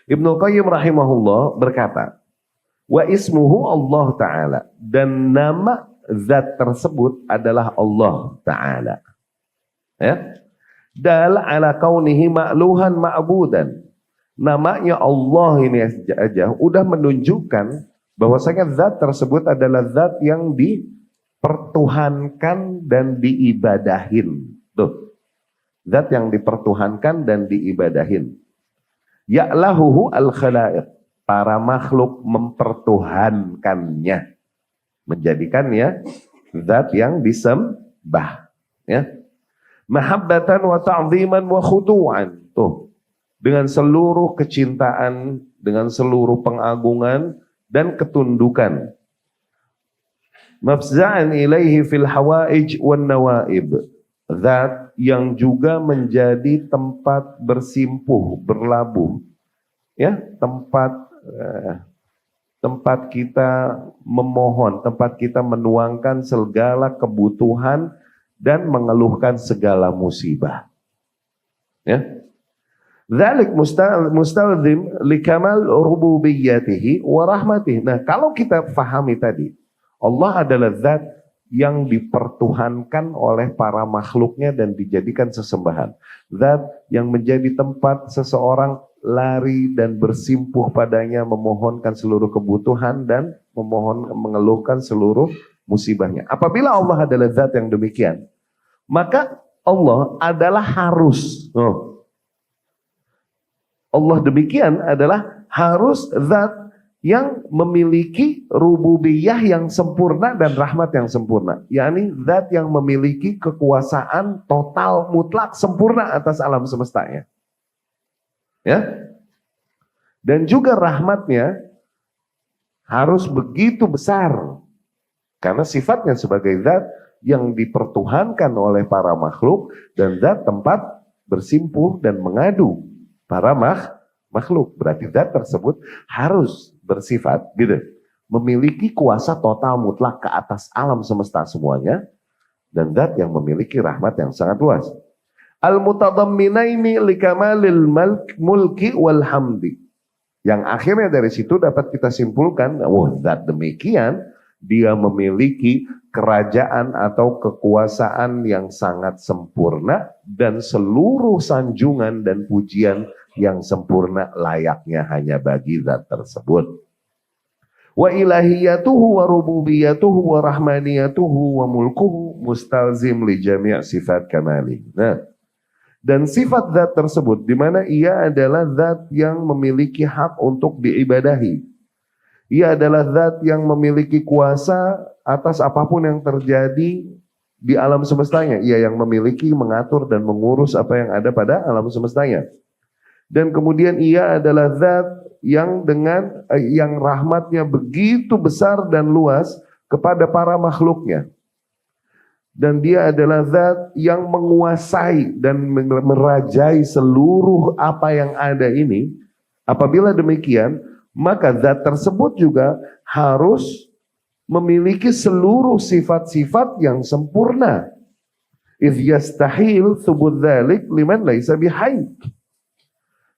Ibnu Qayyim rahimahullah berkata, wa ismuhu Allah Ta'ala, dan nama zat tersebut adalah Allah Ta'ala. Ya. Dal ala kaunihi ma'luhan ma'budan. Namanya Allah ini aja udah menunjukkan bahwasanya zat tersebut adalah zat yang dipertuhankan dan diibadahin. Tuh. Zat yang dipertuhankan dan diibadahin. Ya'lahuhu al-khalaiq. Para makhluk mempertuhankannya. Menjadikannya zat yang disembah. Ya. Mahabbatan wa ta'ziman wa khudu'an. Tuh. Dengan seluruh kecintaan, dengan seluruh pengagungan dan ketundukan. Mafza'an ilaihi fil hawaij wan nawaib. Zat yang juga menjadi tempat bersimpuh, berlabuh. Ya, tempat kita memohon, tempat kita menuangkan segala kebutuhan dan mengeluhkan segala musibah. Ya. Dzalik mustalzim likamal rububiyyatihi wa rahmatihi. Nah, kalau kita fahami tadi, Allah adalah zat yang dipertuhankan oleh para makhluknya dan dijadikan sesembahan. Zat yang menjadi tempat seseorang lari dan bersimpuh padanya, memohonkan seluruh kebutuhan dan mengeluhkan seluruh musibahnya. Apabila Allah adalah zat yang demikian, maka Allah adalah harus. Allah demikian adalah harus zat yang memiliki rububiyah yang sempurna dan rahmat yang sempurna. yakni zat yang memiliki kekuasaan total mutlak sempurna atas alam semestanya. Ya. Dan juga rahmatnya harus begitu besar. Karena sifatnya sebagai zat yang dipertuhankan oleh para makhluk dan zat tempat bersimpuh dan mengadu para makhluk. Berarti zat tersebut harus bersifat gitu, memiliki kuasa total mutlak ke atas alam semesta semuanya, dan zat yang memiliki rahmat yang sangat luas. Al-mutadamminaini likamalil mulki wal hamdi. Yang akhirnya dari situ dapat kita simpulkan, zat demikian dia memiliki kerajaan atau kekuasaan yang sangat sempurna dan seluruh sanjungan dan pujian yang sempurna layaknya hanya bagi zat tersebut. Wa ilahiyatuhu wa rububiyatuhu wa rahmaniyatuhu wa mulkuhu mustalzim li jami' sifat kamali. Nah, dan sifat zat tersebut di mana ia adalah zat yang memiliki hak untuk diibadahi. Ia adalah zat yang memiliki kuasa atas apapun yang terjadi di alam semestanya. Ia yang memiliki, mengatur dan mengurus apa yang ada pada alam semestanya. Dan kemudian ia adalah zat yang dengan yang rahmatnya begitu besar dan luas kepada para makhluknya. Dan dia adalah zat yang menguasai dan merajai seluruh apa yang ada ini. Apabila demikian, maka zat tersebut juga harus memiliki seluruh sifat-sifat yang sempurna. Idh yastahil thubut dzalik liman laisa bihayy.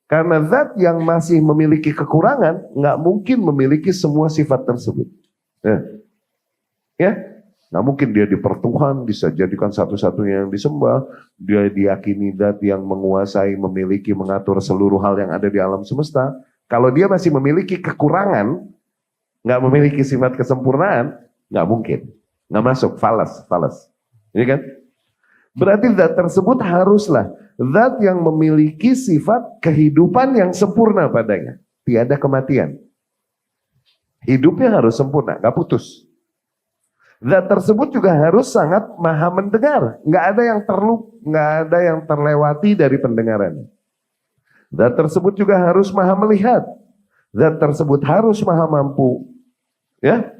Karena zat yang masih memiliki kekurangan nggak mungkin memiliki semua sifat tersebut. Ya, nggak mungkin dia dipertuhan, bisa jadikan satu-satunya yang disembah. Dia diyakini zat yang menguasai, memiliki, mengatur seluruh hal yang ada di alam semesta. Kalau dia masih memiliki kekurangan, nggak memiliki sifat kesempurnaan, nggak mungkin, nggak masuk, falas. Ini kan? Berarti zat tersebut haruslah zat yang memiliki sifat kehidupan yang sempurna padanya, tiada kematian. Hidupnya harus sempurna, nggak putus. Zat tersebut juga harus sangat maha mendengar, nggak ada yang terlewati dari pendengarannya. Zat tersebut juga harus maha melihat. Zat tersebut harus maha mampu. Ya.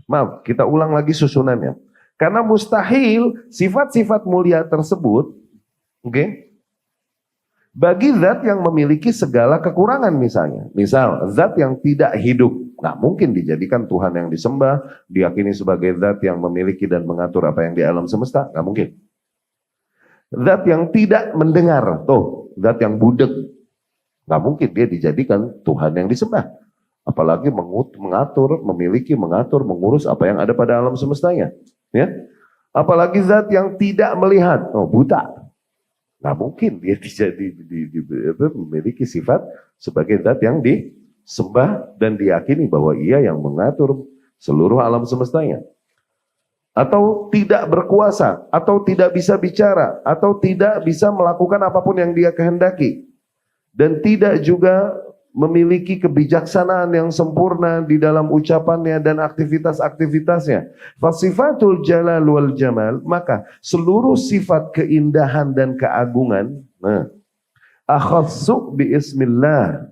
Maaf, kita ulang lagi susunannya. Karena mustahil sifat-sifat mulia tersebut, bagi zat yang memiliki segala kekurangan misalnya. Misal, zat yang tidak hidup. Nggak mungkin dijadikan Tuhan yang disembah, diyakini sebagai zat yang memiliki dan mengatur apa yang di alam semesta. Nggak mungkin. Zat yang tidak mendengar, tuh zat yang budek. Nggak mungkin dia dijadikan Tuhan yang disembah. Apalagi mengatur, memiliki, mengatur, mengurus apa yang ada pada alam semestanya. Ya, apalagi zat yang tidak melihat, buta. Nggak mungkin dia memiliki sifat sebagai zat yang disembah dan diyakini bahwa ia yang mengatur seluruh alam semestanya. Atau tidak berkuasa, atau tidak bisa bicara, atau tidak bisa melakukan apapun yang dia kehendaki. Dan tidak juga memiliki kebijaksanaan yang sempurna di dalam ucapannya dan aktivitas-aktivitasnya. Fasifatul jalal wal jamal, maka seluruh sifat keindahan dan keagungan, akhassu bi ismillah.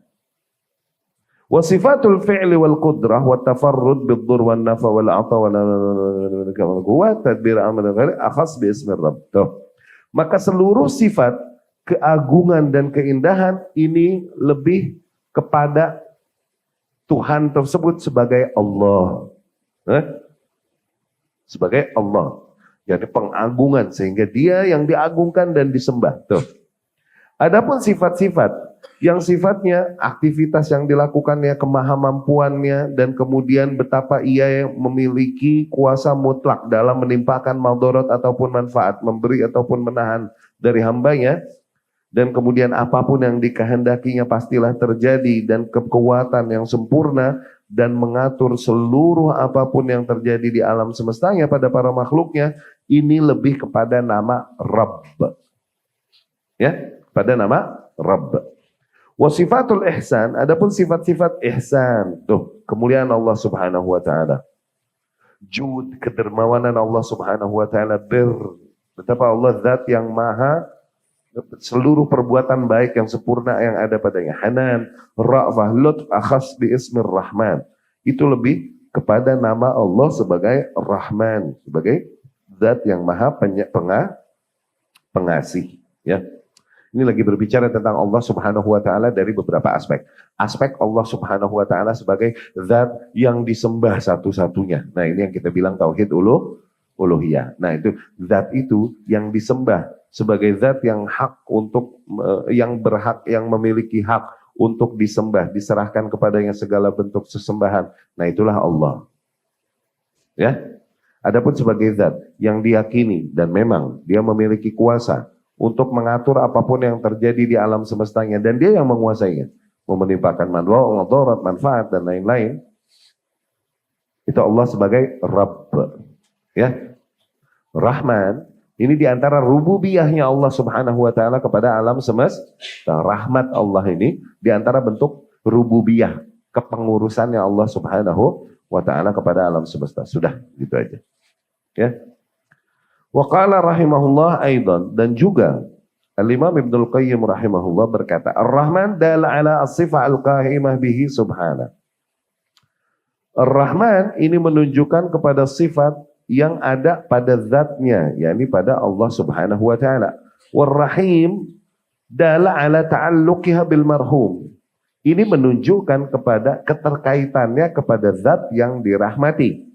Wa sifatul fi'li wal qudrah wa tafarrud bid dur wan nafa wal ata wa tadbir amr ghairi akhas bi ismi rabb. Maka seluruh sifat keagungan dan keindahan ini lebih kepada Tuhan tersebut sebagai Allah. Sebagai Allah. Jadi pengagungan sehingga dia yang diagungkan dan disembah. Tuh. Adapun sifat-sifat yang sifatnya aktivitas yang dilakukannya, kemahamampuannya, dan kemudian betapa ia memiliki kuasa mutlak dalam menimpakan maldorot ataupun manfaat, memberi ataupun menahan dari hambanya, dan kemudian apapun yang dikehendakinya pastilah terjadi, dan kekuatan yang sempurna dan mengatur seluruh apapun yang terjadi di alam semestanya pada para makhluknya, ini lebih kepada nama Rabb. Ya, pada nama Rabb. Wasifatul ihsan, adapun sifat-sifat ihsan, tuh kemuliaan Allah Subhanahu wa taala. Jud, kedermawanan Allah Subhanahu wa taala, betapa Allah zat yang maha seluruh perbuatan baik yang sempurna yang ada padanya. Hanan, ra'fah, lutf, akhas bi ismir rahman. Itu lebih kepada nama Allah sebagai Rahman, sebagai zat yang maha pengasih, ya. Ini lagi berbicara tentang Allah Subhanahu wa taala dari beberapa aspek. Aspek Allah Subhanahu wa taala sebagai zat yang disembah satu-satunya. Nah, ini yang kita bilang tauhid uluhiyah. Nah, itu zat itu yang disembah sebagai zat yang hak untuk yang berhak, yang memiliki hak untuk disembah, diserahkan kepadanya segala bentuk sesembahan. Nah, itulah Allah. Ya. Adapun sebagai zat yang diyakini dan memang dia memiliki kuasa untuk mengatur apapun yang terjadi di alam semestanya, dan dia yang menguasainya, menimpakan madarat, manfaat dan lain-lain. Itu Allah sebagai Rabb, ya. Rahman, ini diantara rububiyahnya Allah Subhanahu wa taala kepada alam semesta. Rahmat Allah ini diantara bentuk rububiyah, kepengurusannya Allah Subhanahu wa taala kepada alam semesta. Sudah, gitu aja. Ya. Wa qala rahimahullah aidan, dan juga Al-Imam Ibnul Qayyim rahimahullah berkata, Ar-Rahman dala ala as-sifah al-qahimah bihi subhana. Ar-Rahman ini menunjukkan kepada sifat yang ada pada zatnya, yakni pada Allah Subhanahu wa taala. War-Rahim dala ala ta'alluqiha bil marhum. Ini menunjukkan kepada keterkaitannya kepada zat yang dirahmati.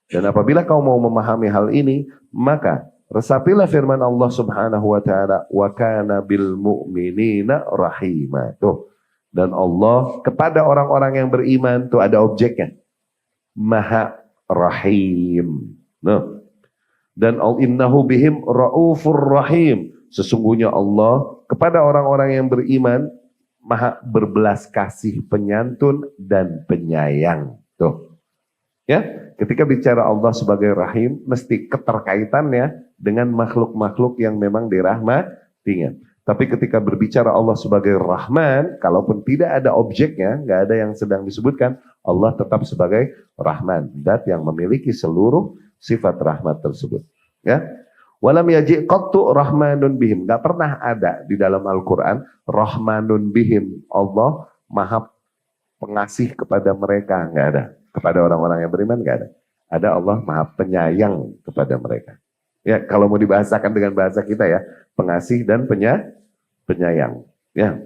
Dan apabila kau mau memahami hal ini, maka resapilah firman Allah Subhanahu wa taala, wa kana bil mu'minina rahima. Tuh. Dan Allah kepada orang-orang yang beriman, tuh ada objeknya. Maha Rahim. Nah. Dan innahu bihim raufur rahim. Sesungguhnya Allah kepada orang-orang yang beriman maha berbelas kasih, penyantun dan penyayang. Tuh. Ya, ketika bicara Allah sebagai Rahim, mesti keterkaitannya dengan makhluk-makhluk yang memang dirahmatinya. Tapi ketika berbicara Allah sebagai Rahman, kalaupun tidak ada objeknya, nggak ada yang sedang disebutkan, Allah tetap sebagai Rahman, zat yang memiliki seluruh sifat rahmat tersebut. Ya, walam yaji qattu rahmanun bihim, nggak pernah ada di dalam Al-Quran Rahmanun bihim, Allah maha pengasih kepada mereka, nggak ada. Kepada orang-orang yang beriman nggak ada. Ada Allah maha penyayang kepada mereka. Ya, kalau mau dibahasakan dengan bahasa kita ya, pengasih dan penyayang. Ya.